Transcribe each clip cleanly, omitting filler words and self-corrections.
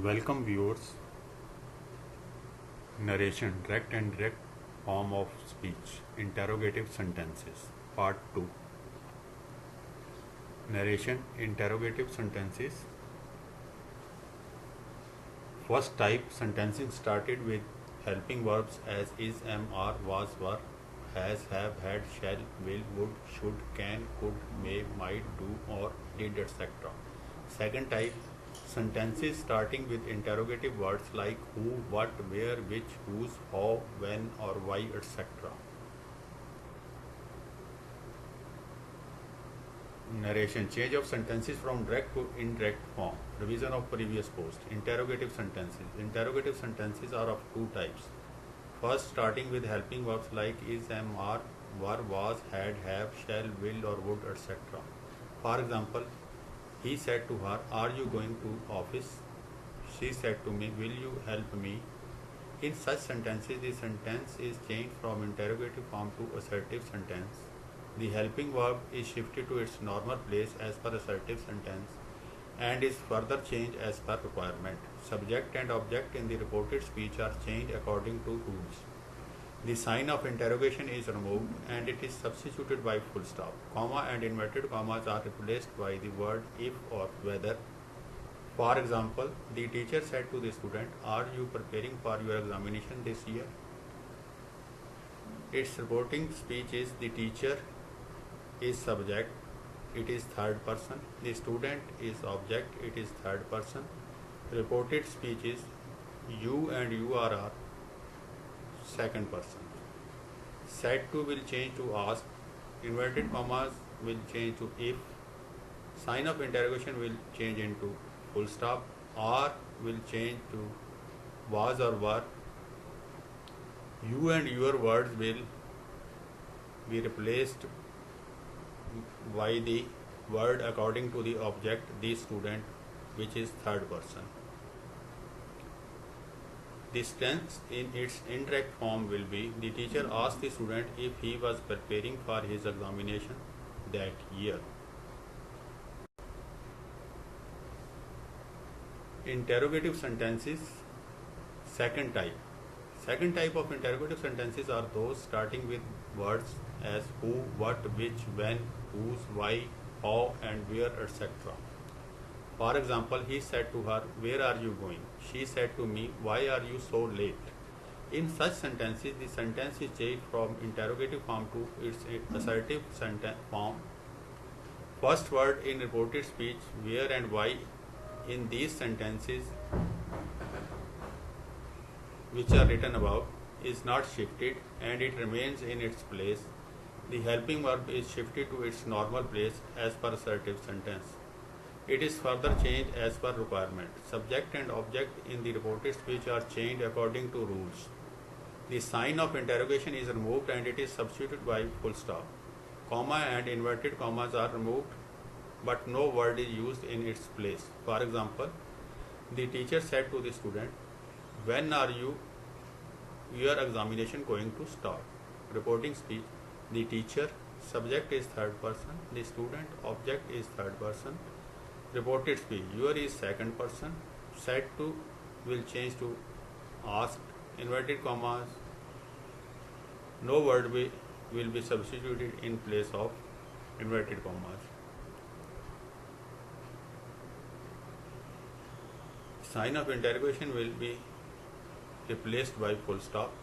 Welcome viewers. Narration, direct and direct form of speech. Interrogative sentences. Part 2. Narration, interrogative sentences. First type, sentencing started with helping verbs as is, am, are, was, were, has, have, had, shall, will, would, should, can, could, may, might, do, or did, etc. Second type, sentences starting with interrogative words like who, what, where, which, whose, how, when, or why, etc. Narration, change of sentences from direct to indirect form. Revision of previous post. Interrogative sentences. Interrogative sentences are of two types. First, starting with helping verbs like is, am, are, were, was, had, have, shall, will, or would, etc. For example, he said to her, "Are you going to office?" She said to me, "Will you help me?" In such sentences, the sentence is changed from interrogative form to assertive sentence. The helping verb is shifted to its normal place as per assertive sentence and is further changed as per requirement. Subject and object in the reported speech are changed according to rules. The sign of interrogation is removed and it is substituted by full stop. Comma and inverted commas are replaced by the word if or whether. For example, the teacher said to the student, "Are you preparing for your examination this year?" Its reporting speech is the teacher is subject, it is third person. The student is object, it is third person. Reported speech is you and you are second person. Said to will change to ask. Inverted commas will change to if. Sign of interrogation will change into full stop. Or will change to was or were. You and your words will be replaced by the word according to the object, the student, which is third person. The tense in its indirect form will be the teacher asked the student if he was preparing for his examination that year. Interrogative sentences, second type. Second type of interrogative sentences are those starting with words as who, what, which, when, whose, why, how, and where, etc. For example, he said to her, "Where are you going?" She said to me, "Why are you so late?" In such sentences, the sentence is changed from interrogative form to its assertive form. First word in reported speech, where and why, in these sentences which are written above, is not shifted and it remains in its place. The helping verb is shifted to its normal place as per assertive sentence. It is further changed as per requirement. Subject and object in the reported speech are changed according to rules. The sign of interrogation is removed and it is substituted by full stop. Comma and inverted commas are removed, but no word is used in its place. For example, the teacher said to the student, "When are your examination going to start?" Reporting speech, the teacher, subject is third person, the student, object is third person. Reported speech, your is second person. Said to will change to asked. Inverted commas, no word will be substituted in place of inverted commas. Sign of interrogation will be replaced by full stop.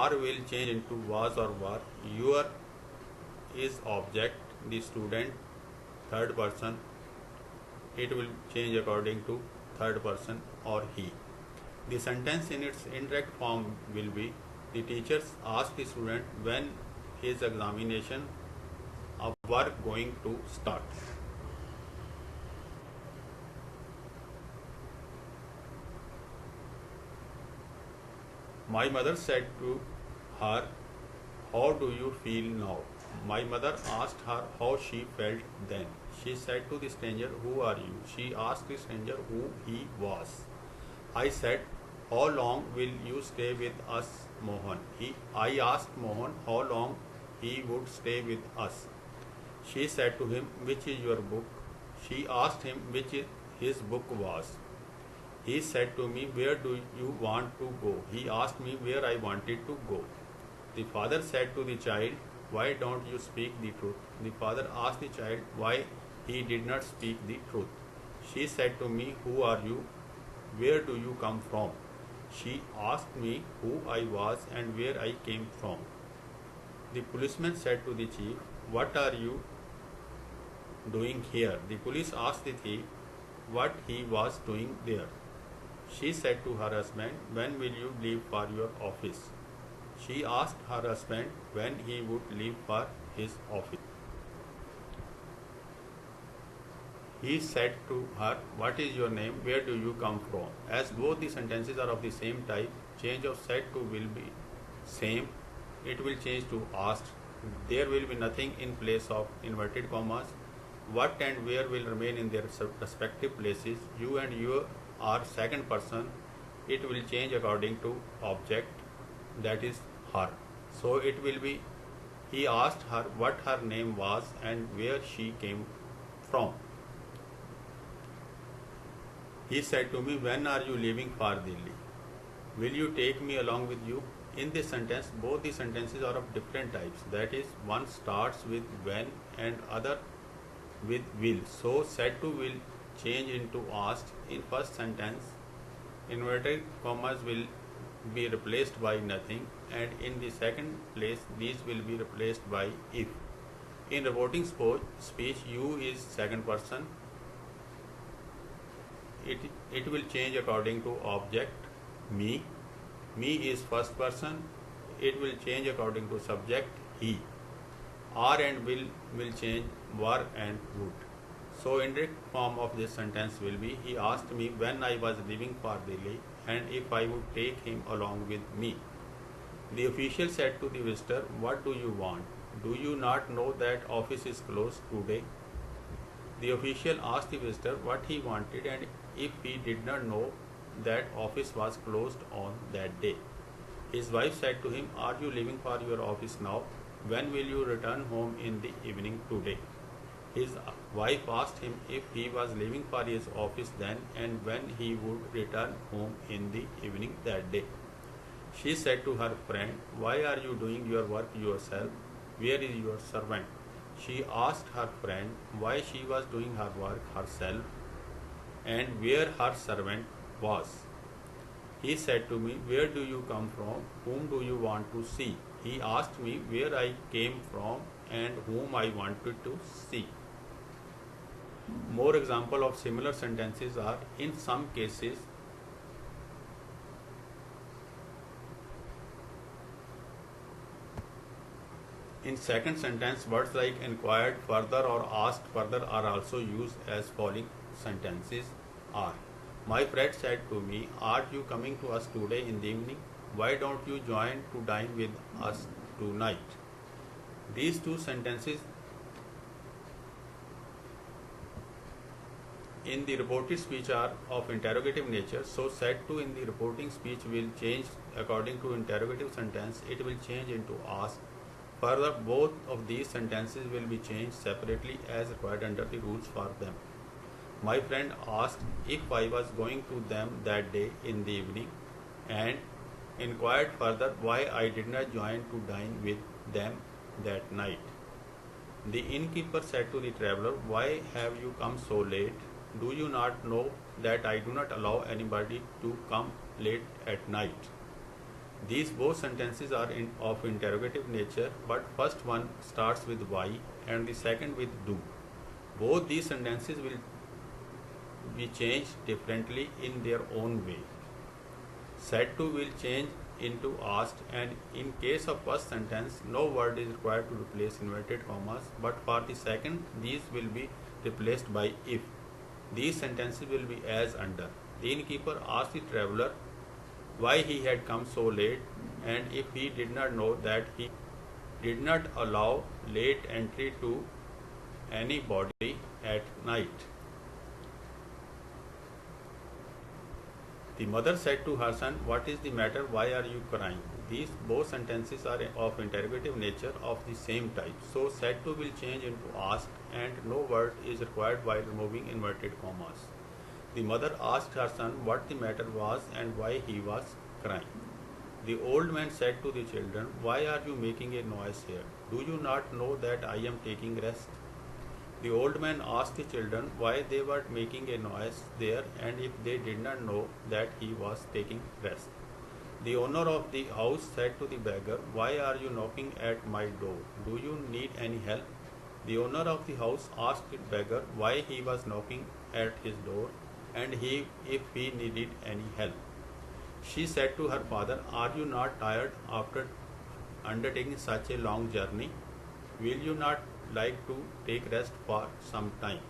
Or will change into was or were. Your is object, the student third person. It will change according to third person or he. The sentence in its indirect form will be the teacher asked the student when his examination were going to start. My mother said to her, "How do you feel now?" My mother asked her how she felt then. She said to the stranger, "Who are you?" She asked the stranger who he was. I said, "How long will you stay with us, Mohan?" I asked Mohan how long he would stay with us. She said to him, "Which is your book?" She asked him which his book was. He said to me, where do you want to go? He asked me where I wanted to go. The father said to the child, why don't you speak the truth? The father asked the child why he did not speak the truth. She said to me, who are you? Where do you come from? She asked me who I was and where I came from. The policeman said to the chief, what are you doing here? The police asked the thief what he was doing there. She said to her husband, when will you leave for your office? She asked her husband when he would leave for his office. He said to her, what is your name? Where do you come from? As both the sentences are of the same type, change of said to will be same. It will change to asked. There will be nothing in place of inverted commas. What and where will remain in their respective places. You and you are second person. It will change according to object, that is her. So it will be, he asked her what her name was and where she came from. He said to me, when are you leaving for Delhi? Will you take me along with you? In this sentence, both the sentences are of different types. That is, one starts with when and other with will. So said to will change into asked. In first sentence, inverted commas will be replaced by nothing, and in the second place these will be replaced by if. In reporting speech, you is second person. It will change according to object, me. Me is first person. It will change according to subject, he. Are and will change were and would. So indirect form of this sentence will be, he asked me when I was leaving for Delhi and if I would take him along with me. The official said to the visitor, what do you want? Do you not know that office is closed today? The official asked the visitor what he wanted and if he did not know that office was closed on that day. His wife said to him, are you leaving for your office now? When will you return home in the evening today? His wife asked him if he was leaving for his office then and when he would return home in the evening that day. She said to her friend, why are you doing your work yourself? Where is your servant? She asked her friend why she was doing her work herself and where her servant was. He said to me, where do you come from? Whom do you want to see? He asked me where I came from and whom I wanted to see. More example of similar sentences are, in some cases, in second sentence, words like inquired further or asked further are also used as following sentences are. My friend said to me, are you coming to us today in the evening? Why don't you join to dine with us tonight? These two sentences in the reported speech are of interrogative nature, so said to in the reporting speech will change according to interrogative sentence. It will change into ask. Further, both of these sentences will be changed separately as required under the rules for them. My friend asked if I was going to them that day in the evening and inquired further why I did not join to dine with them that night. The innkeeper said to the traveller, why have you come so late? Do you not know that I do not allow anybody to come late at night? These both sentences are of interrogative nature, but first one starts with why and the second with do. Both these sentences will be changed differently in their own way. Said to will change into asked, and in case of first sentence, no word is required to replace inverted commas, but for the second, these will be replaced by if. These sentences will be as under. The innkeeper asked the traveller why he had come so late and if he did not know that he did not allow late entry to anybody at night. The mother said to her son, what is the matter? Why are you crying? These both sentences are of interrogative nature of the same type. So said to will change into asked and no word is required while removing inverted commas. The mother asked her son what the matter was and why he was crying. The old man said to the children, "Why are you making a noise here? Do you not know that I am taking rest?" The old man asked the children why they were making a noise there and if they did not know that he was taking rest. The owner of the house said to the beggar, "Why are you knocking at my door? Do you need any help?" The owner of the house asked the beggar why he was knocking at his door and if he needed any help. She said to her father, "Are you not tired after undertaking such a long journey? Will you not like to take rest for some time?"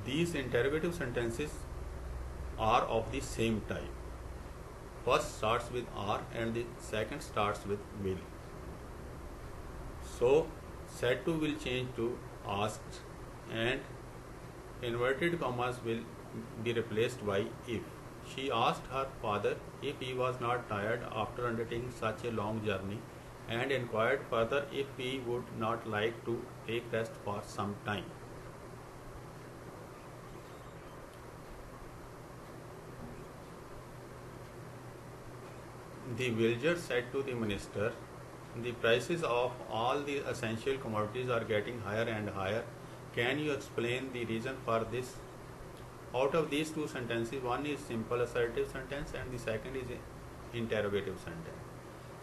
These interrogative sentences are of the same type. First starts with "are" and the second starts with "will." So said to will change to asked and inverted commas will be replaced by if. She asked her father if he was not tired after undertaking such a long journey and inquired further if he would not like to take rest for some time. The villager said to the minister, "The prices of all the essential commodities are getting higher and higher. Can you explain the reason for this?" Out of these two sentences, one is simple assertive sentence and the second is interrogative sentence.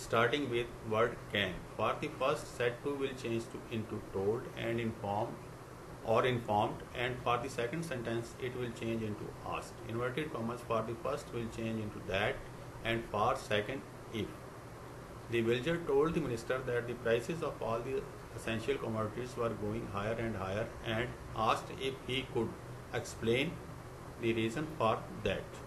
Starting with word "can." For the first, said to will change into told and informed, and for the second sentence it will change into asked. Inverted commas for the first will change into that and for second if. The villager told the minister that the prices of all the essential commodities were going higher and higher and asked if he could explain the reason for that.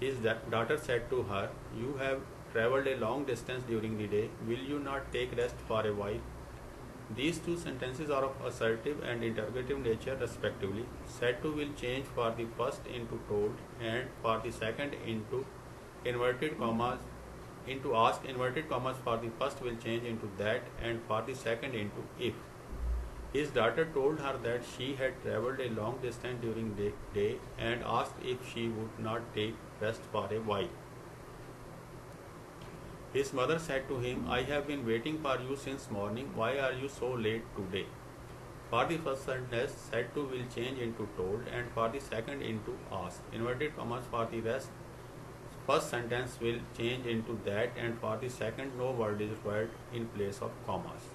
His daughter said to her, "You have traveled a long distance during the day. Will you not take rest for a while?" These two sentences are of assertive and interrogative nature respectively. Said to will change for the first into told and for the second into inverted commas into ask. Inverted commas for the first will change into that and for the second into if. His daughter told her that she had travelled a long distance during the day and asked if she would not take rest for a while. His mother said to him, "I have been waiting for you since morning. Why are you so late today?" For the first sentence, said to will change into told and for the second into ask. Inverted commas for the rest. First sentence will change into that and for the second no word is required in place of commas.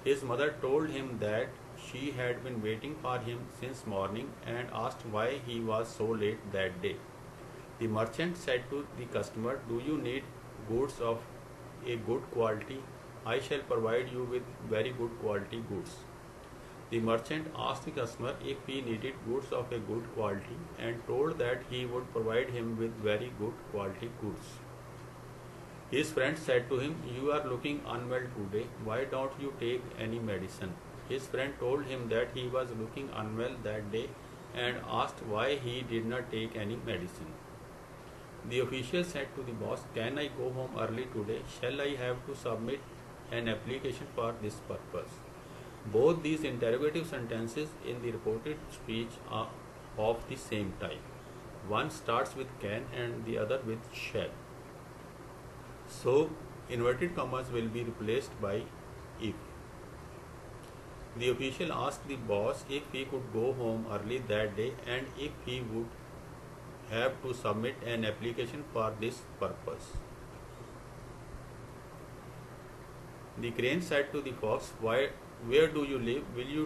His mother told him that she had been waiting for him since morning and asked why he was so late that day. The merchant said to the customer, "Do you need goods of a good quality? I shall provide you with very good quality goods." The merchant asked the customer if he needed goods of a good quality and told that he would provide him with very good quality goods. His friend said to him, "You are looking unwell today. Why don't you take any medicine?" His friend told him that he was looking unwell that day and asked why he did not take any medicine. The official said to the boss, "Can I go home early today? Shall I have to submit an application for this purpose?" Both these interrogative sentences in the reported speech are of the same type. One starts with "can" and the other with "shall." So, inverted commas will be replaced by "if." The official asked the boss if he could go home early that day and if he would have to submit an application for this purpose. The crane said to the fox, "Where do you live? Will you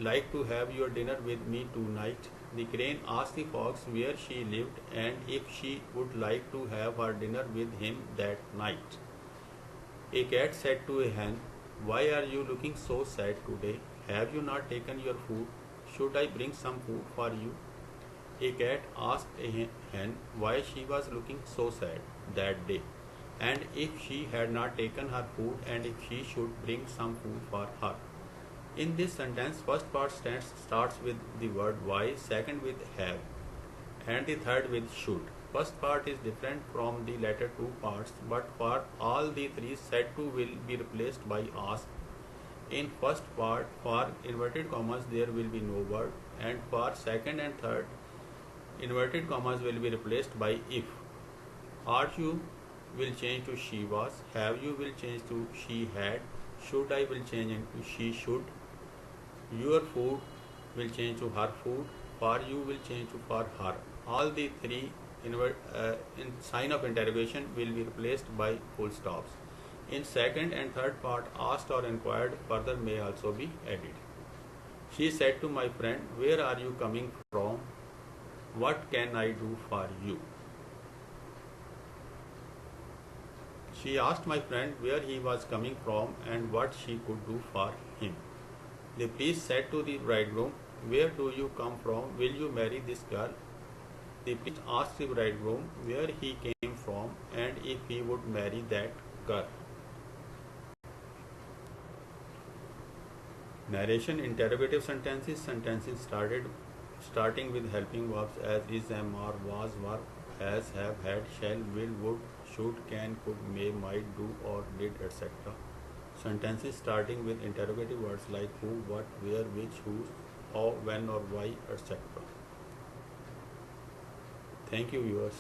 like to have your dinner with me tonight?" The crane asked the fox where she lived and if she would like to have her dinner with him that night. A cat said to a hen, "Why are you looking so sad today? Have you not taken your food? Should I bring some food for you?" A cat asked a hen why she was looking so sad that day and if she had not taken her food and if she should bring some food for her. In this sentence, first part starts with the word "why", second with "have", and the third with "should". First part is different from the latter two parts, but for all the three, said to will be replaced by ask, In first part, for inverted commas there will be no word, and for second and third, inverted commas will be replaced by if. Are you will change to she was, have you will change to she had, should I will change into she should, your food will change to her food, for you will change to for her. All the three in sign of interrogation will be replaced by full stops. In second and third part, asked or inquired further may also be added. She said to my friend, where are you coming from? What can I do for you? She asked my friend where he was coming from and what she could do for him. The priest said to the bridegroom, where do you come from? Will you marry this girl? The priest asked the bridegroom where he came from and if he would marry that girl. Narration interrogative sentences. Sentences starting with helping verbs as is, am, are, was, were, has, have, had, shall, will, would, should, can, could, may, might, do, or did, etc. Sentences starting with interrogative words like who, what, where, which, whose, how, when or why, etc. Thank you, viewers.